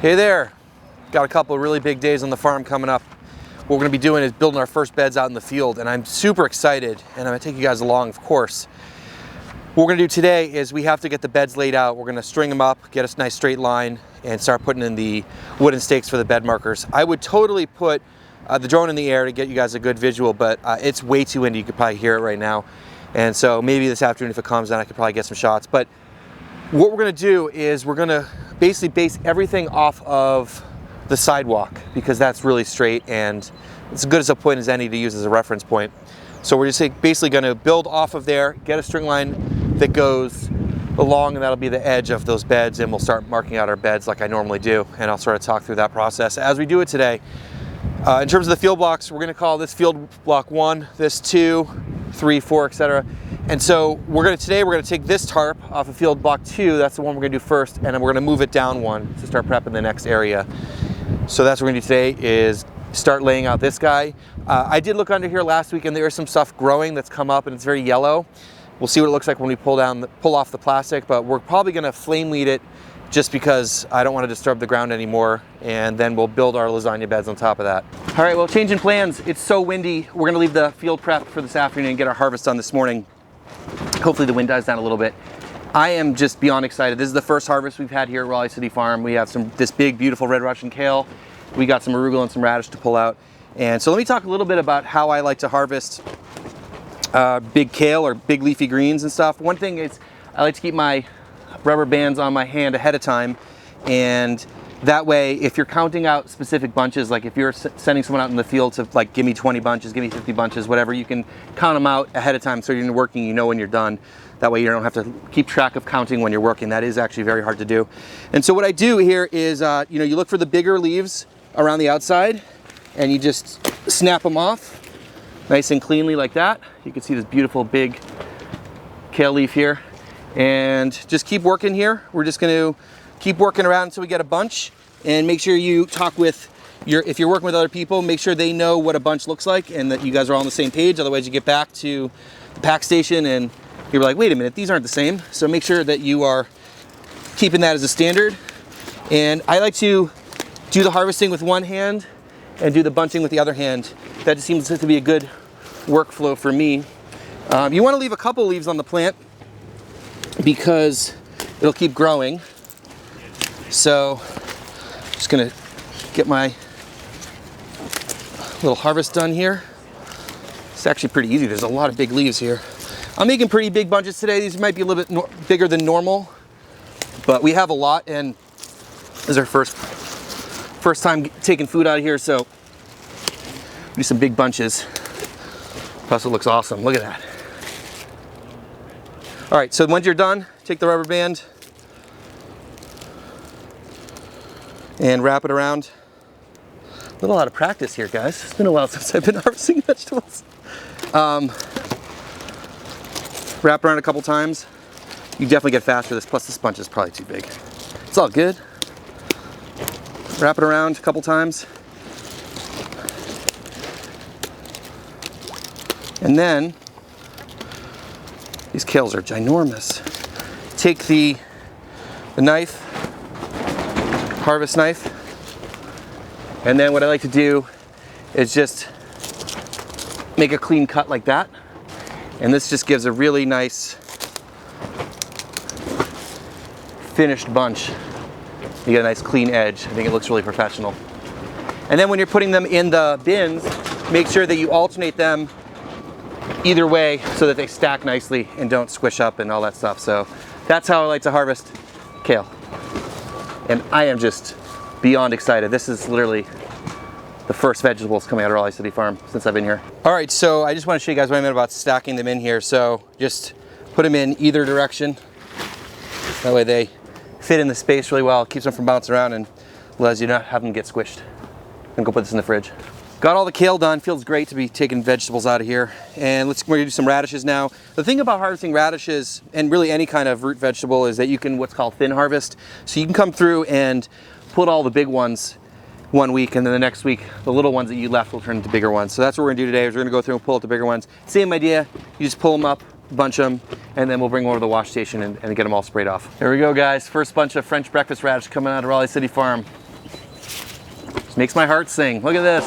Hey there, got a couple of really big days on the farm coming up. What we're gonna be doing is building our first beds out in the field, and I'm super excited, and I'm gonna take you guys along, of course. What we're gonna do today is we have to get the beds laid out. We're gonna string them up, get a nice straight line, and start putting in the wooden stakes for the bed markers. I would totally put the drone in the air to get you guys a good visual, but it's way too windy. You could probably hear it right now. And so maybe this afternoon, if it calms down, I could probably get some shots. But what we're gonna do is we're gonna basically base everything off of the sidewalk, because that's really straight and it's as good as a point as any to use as a reference point. So we're just basically gonna build off of there, get a string line that goes along, and that'll be the edge of those beds, and we'll start marking out our beds like I normally do, and I'll sort of talk through that process as we do it today. In terms of the field blocks, we're gonna call this field block 1, this 2, 3, 4, etc. And so today we're gonna take this tarp off of field block 2, that's the one we're gonna do first, and then we're gonna move it down one to start prepping the next area. So that's what we're gonna do today, is start laying out this guy. I did look under here last week and there is some stuff growing that's come up and it's very yellow. We'll see what it looks like when we pull off the plastic, but we're probably gonna flame weed it just because I don't wanna disturb the ground anymore, and then we'll build our lasagna beds on top of that. All right, well, changing plans. It's so windy. We're gonna leave the field prep for this afternoon and get our harvest done this morning. Hopefully the wind dies down a little bit. I am just beyond excited. This is the first harvest we've had here at Raleigh City Farm. We have this big, beautiful red Russian kale. We got some arugula and some radish to pull out. And so let me talk a little bit about how I like to harvest big kale or big leafy greens and stuff. One thing is I like to keep my rubber bands on my hand ahead of time, and that way if you're counting out specific bunches, like if you're sending someone out in the field to like give me 20 bunches, give me 50 bunches, whatever, you can count them out ahead of time so you're working, you know when you're done. That way you don't have to keep track of counting when you're working. That is actually very hard to do. And so what I do here is you look for the bigger leaves around the outside and you just snap them off nice and cleanly like that. You can see this beautiful big kale leaf here, and just keep working here. We're just going to keep working around until we get a bunch, and make sure you talk with if you're working with other people, make sure they know what a bunch looks like and that you guys are all on the same page. Otherwise you get back to the pack station and you're like, wait a minute, these aren't the same. So make sure that you are keeping that as a standard. And I like to do the harvesting with one hand and do the bunching with the other hand. That just seems to be a good workflow for me. You want to leave a couple leaves on the plant because it'll keep growing. So just gonna get my little harvest done here. It's actually pretty easy. There's a lot of big leaves here. I'm making pretty big bunches today. These might be a little bit bigger than normal, but we have a lot, and this is our first time taking food out of here, so do some big bunches. Plus it looks awesome. Look at that. All right, so once you're done, take the rubber band and wrap it around. A little out of practice here, guys. It's been a while since I've been harvesting vegetables. Wrap around a couple times. You definitely get faster this, plus this bunch is probably too big. It's all good. Wrap it around a couple times. And then, these kales are ginormous. Take the knife, harvest knife, and then what I like to do is just make a clean cut like that. And this just gives a really nice finished bunch. You get a nice clean edge. I think it looks really professional. And then when you're putting them in the bins, make sure that you alternate them either way so that they stack nicely and don't squish up and all that stuff. So that's how I like to harvest kale. And I am just beyond excited. This is literally the first vegetables coming out of Raleigh City Farm since I've been here. All right, so I just want to show you guys what I meant about stacking them in here. So just put them in either direction. That way they fit in the space really well. It keeps them from bouncing around and allows you not have them get squished. I'm gonna go put this in the fridge. Got all the kale done. Feels great to be taking vegetables out of here. And we're gonna do some radishes now. The thing about harvesting radishes, and really any kind of root vegetable, is that you can what's called thin harvest. So you can come through and put all the big ones one week, and then the next week the little ones that you left will turn into bigger ones. So that's what we're gonna do today, is we're gonna go through and pull out the bigger ones. Same idea, you just pull them up, bunch them, and then we'll bring them over to the wash station and get them all sprayed off. Here we go, guys. First bunch of French breakfast radish coming out of Raleigh City Farm. Makes my heart sing. Look at this.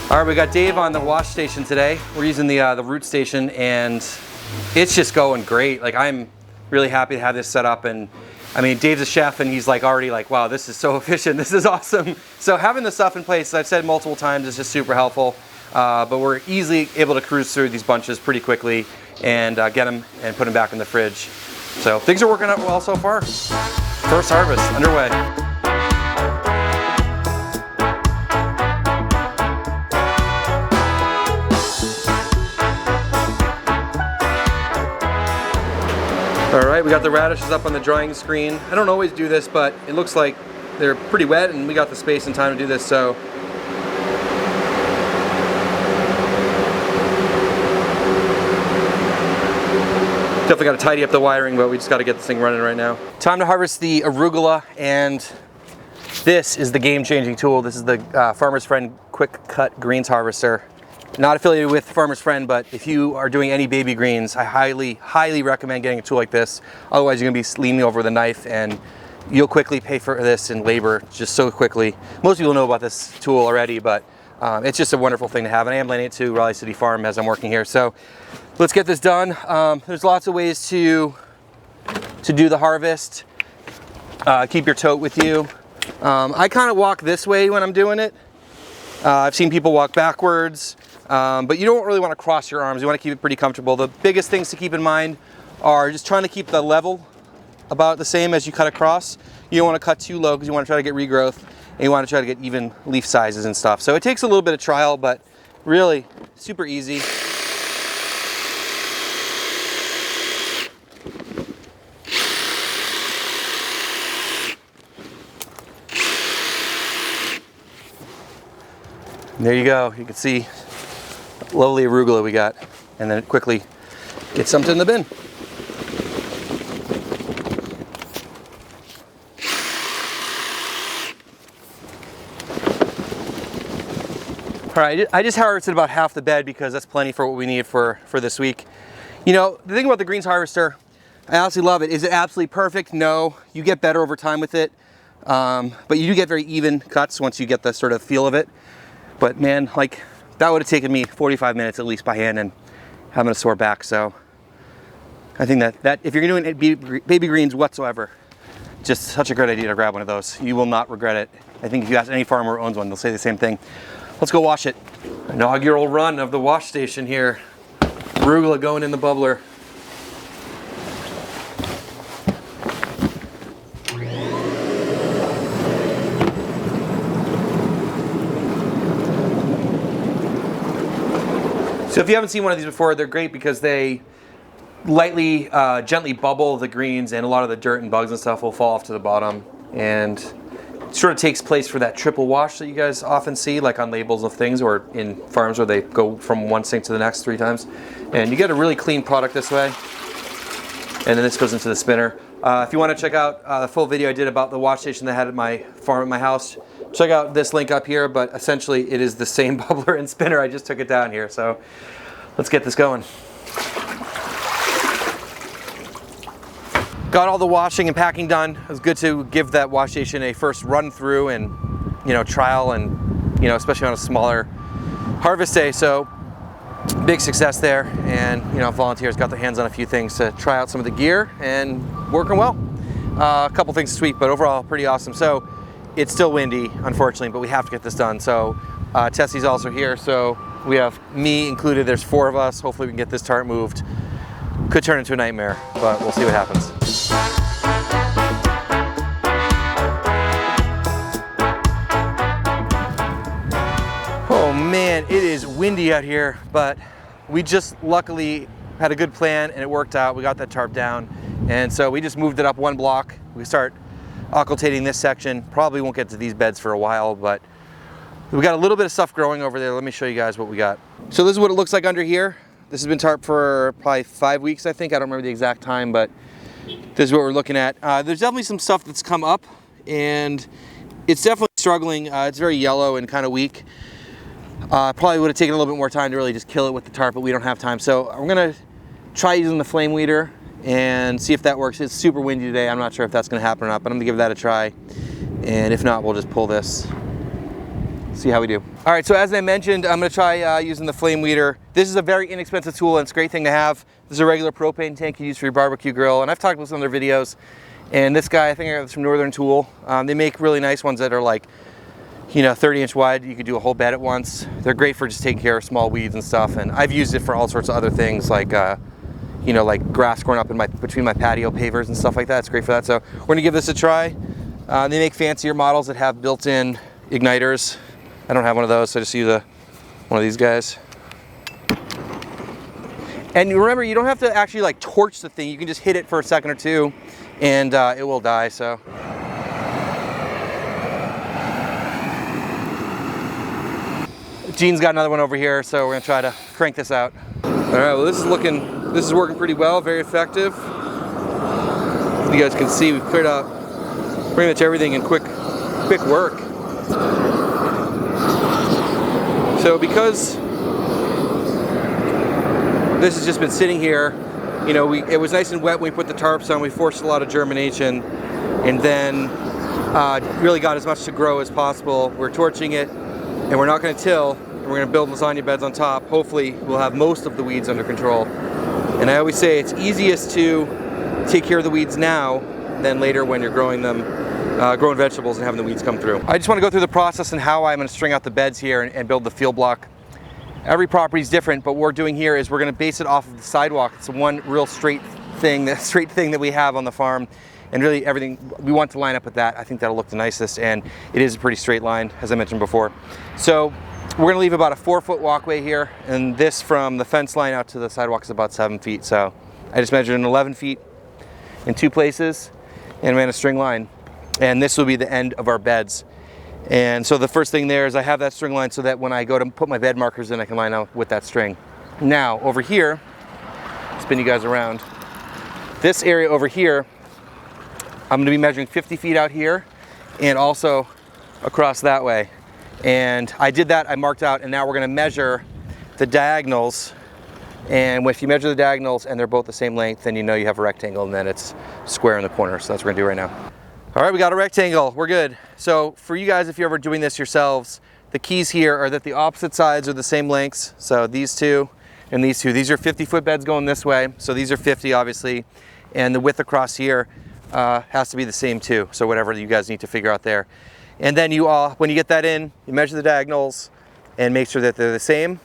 All right, we got Dave on the wash station today. We're using the root station, and it's just going great. Like, I'm really happy to have this set up, and I mean, Dave's a chef, and he's like already like, wow, this is so efficient. This is awesome. So having the stuff in place, as I've said multiple times, is just super helpful. But we're easily able to cruise through these bunches pretty quickly and get them and put them back in the fridge. So things are working out well so far. First harvest underway. All right, we got the radishes up on the drying screen. I don't always do this, but it looks like they're pretty wet and we got the space and time to do this, so. Definitely got to tidy up the wiring, but we just got to get this thing running right now. Time to harvest the arugula, and this is the game-changing tool. This is the Farmer's Friend Quick Cut Greens Harvester. Not affiliated with Farmer's Friend, but if you are doing any baby greens, I highly recommend getting a tool like this. Otherwise, you're gonna be leaning over the knife and you'll quickly pay for this in labor just so quickly. Most people know about this tool already, but it's just a wonderful thing to have. And I am lending it to Raleigh City Farm as I'm working here. So let's get this done. There's lots of ways to do the harvest. Keep your tote with you. I kind of walk this way when I'm doing it. I've seen people walk backwards. But you don't really want to cross your arms. You want to keep it pretty comfortable. The biggest things to keep in mind are just trying to keep the level about the same as you cut across. You don't want to cut too low because you want to try to get regrowth, and you want to try to get even leaf sizes and stuff. So it takes a little bit of trial, but really super easy. And there you go. You can see lovely arugula we got, and then quickly get something in the bin. All right, I just harvested about half the bed because that's plenty for what we need for this week. You know, the thing about the greens harvester, I honestly love it. Is it absolutely perfect? No, you get better over time with it, but you do get very even cuts once you get the sort of feel of it. But man, like, that would have taken me 45 minutes at least by hand and having a sore back. So I think that if you're doing baby greens whatsoever, just such a great idea to grab one of those. You will not regret it. I think if you ask any farmer who owns one, they'll say the same thing. Let's go wash it. Inaugural run of the wash station here. Arugula going in the bubbler. So if you haven't seen one of these before, they're great because they lightly, gently bubble the greens, and a lot of the dirt and bugs and stuff will fall off to the bottom. And it sort of takes place for that triple wash that you guys often see, like on labels of things or in farms where they go from one sink to the next 3 times. And you get a really clean product this way. And then this goes into the spinner. If you want to check out the full video I did about the wash station that I had at my farm at my house, check out this link up here, but essentially it is the same bubbler and spinner. I just took it down here. So let's get this going. Got all the washing and packing done. It was good to give that wash station a first run through and, you know, trial, and, you know, especially on a smaller harvest day. So big success there, and, you know, volunteers got their hands on a few things to try out some of the gear, and working well. A couple things to tweak, but overall pretty awesome. So it's still windy, unfortunately, but we have to get this done. So Tessie's also here, so we have me included. There's 4 of us. Hopefully we can get this tarp moved. Could turn into a nightmare, but we'll see what happens. Oh man, it is windy out here, but we just luckily had a good plan and it worked out. We got that tarp down, and so we just moved it up 1 block. We start occultating this section. Probably won't get to these beds for a while, but we got a little bit of stuff growing over there. Let me show you guys what we got. So this is what it looks like under here. This has been tarped for probably 5 weeks, I think. I don't remember the exact time, but this is what we're looking at. There's definitely some stuff that's come up, and it's definitely struggling. It's very yellow and kind of weak. Probably would have taken a little bit more time to really just kill it with the tarp, but we don't have time. So I'm gonna try using the flame weeder and see if that works. It's super windy today. I'm not sure if that's gonna happen or not, but I'm gonna give that a try. And if not, we'll just pull this, see how we do. All right, so as I mentioned, I'm gonna try using the flame weeder. This is a very inexpensive tool and it's a great thing to have. This is a regular propane tank you use for your barbecue grill. And I've talked about some of their videos. And this guy, I think I got this from Northern Tool. They make really nice ones that are like, 30-inch wide. You could do a whole bed at once. They're great for just taking care of small weeds and stuff. And I've used it for all sorts of other things like, like grass growing up in between my patio pavers and stuff like that. It's great for that. So we're gonna give this a try. They make fancier models that have built-in igniters. I don't have one of those, so I just use one of these guys. And remember, you don't have to actually like torch the thing. You can just hit it for a second or two and it will die, so. Gene's got another one over here, so we're gonna try to crank this out. All right, well this is working pretty well, very effective. You guys can see we've cleared out pretty much everything in quick work. So because this has just been sitting here, it was nice and wet when we put the tarps on. We forced a lot of germination, and then really got as much to grow as possible. We're torching it, and we're not going to till. We're going to build lasagna beds on top. Hopefully, we'll have most of the weeds under control. And I always say it's easiest to take care of the weeds now than later when you're growing them, growing vegetables and having the weeds come through. I just want to go through the process and how I'm going to string out the beds here and build the field block. Every property is different, but what we're doing here is we're going to base it off of the sidewalk. It's one real straight thing that we have on the farm, and really everything we want to line up with that. I think that'll look the nicest, and it is a pretty straight line, as I mentioned before. So we're going to leave about a 4-foot walkway here, and this from the fence line out to the sidewalk is about 7 feet. So I just measured in 11 feet in 2 places and ran a string line, and this will be the end of our beds. And so the first thing there is I have that string line so that when I go to put my bed markers in, I can line up with that string. Now over here, spin you guys around, this area over here, I'm going to be measuring 50 feet out here and also across that way. And I did that, I marked out, and now we're going to measure the diagonals. And if you measure the diagonals and they're both the same length, then you know you have a rectangle, and then it's square in the corner. So that's what we're going to do right now. All right, we got a rectangle, we're good. So for you guys, if you're ever doing this yourselves, the keys here are that the opposite sides are the same lengths. So these two and these two. These are 50-foot beds going this way. So these are 50, obviously. And the width across here has to be the same too. So whatever you guys need to figure out there. And then when you get that in, you measure the diagonals and make sure that they're the same.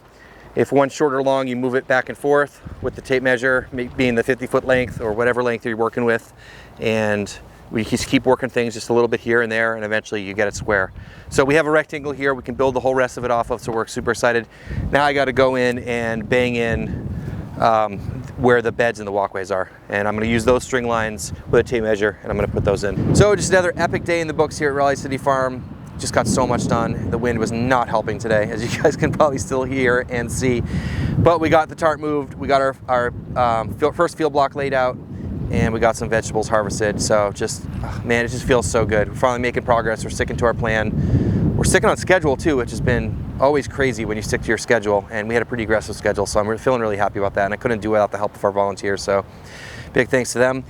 If one's short or long, you move it back and forth with the tape measure, being the 50-foot length or whatever length you're working with. And we just keep working things just a little bit here and there, and eventually you get it square. So we have a rectangle here we can build the whole rest of it off of, so we're super excited. Now I got to go in and bang in where the beds and the walkways are. And I'm going to use those string lines with a tape measure, and I'm going to put those in. So just another epic day in the books here at Raleigh City Farm. Just got so much done. The wind was not helping today, as you guys can probably still hear and see. But we got the tarp moved, we got our first field block laid out, and we got some vegetables harvested. So just, man, it just feels so good. We're finally making progress. We're sticking to our plan. We're sticking on schedule too, which has been always crazy when you stick to your schedule. And we had a pretty aggressive schedule, so I'm feeling really happy about that. And I couldn't do it without the help of our volunteers, so big thanks to them.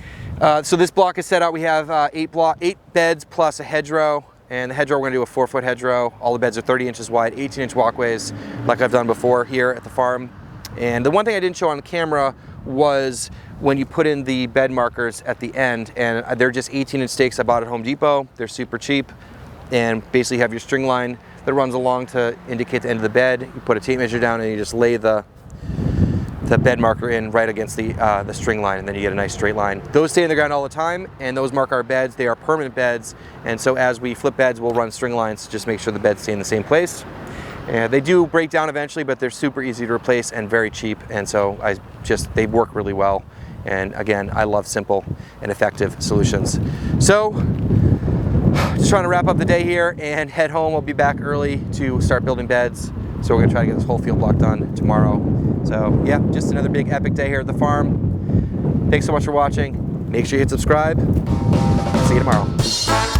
So this block is set out. We have 8 beds plus a hedgerow. And the hedgerow, we're gonna do a 4-foot hedgerow. All the beds are 30 inches wide, 18-inch walkways, like I've done before here at the farm. And the one thing I didn't show on the camera was when you put in the bed markers at the end, and they're just 18-inch stakes I bought at Home Depot. They're super cheap, and basically you have your string line that runs along to indicate the end of the bed. You put a tape measure down and you just lay the bed marker in right against the string line, and then you get a nice straight line. Those stay in the ground all the time, and those mark our beds. They are permanent beds, and so as we flip beds, we'll run string lines to just make sure the beds stay in the same place. And they do break down eventually, but they're super easy to replace and very cheap, and so they work really well. And again, I love simple and effective solutions. So just trying to wrap up the day here and head home. I'll be back early to start building beds. So we're gonna try to get this whole field block done tomorrow. So yeah, just another big epic day here at the farm. Thanks so much for watching. Make sure you hit subscribe. See you tomorrow.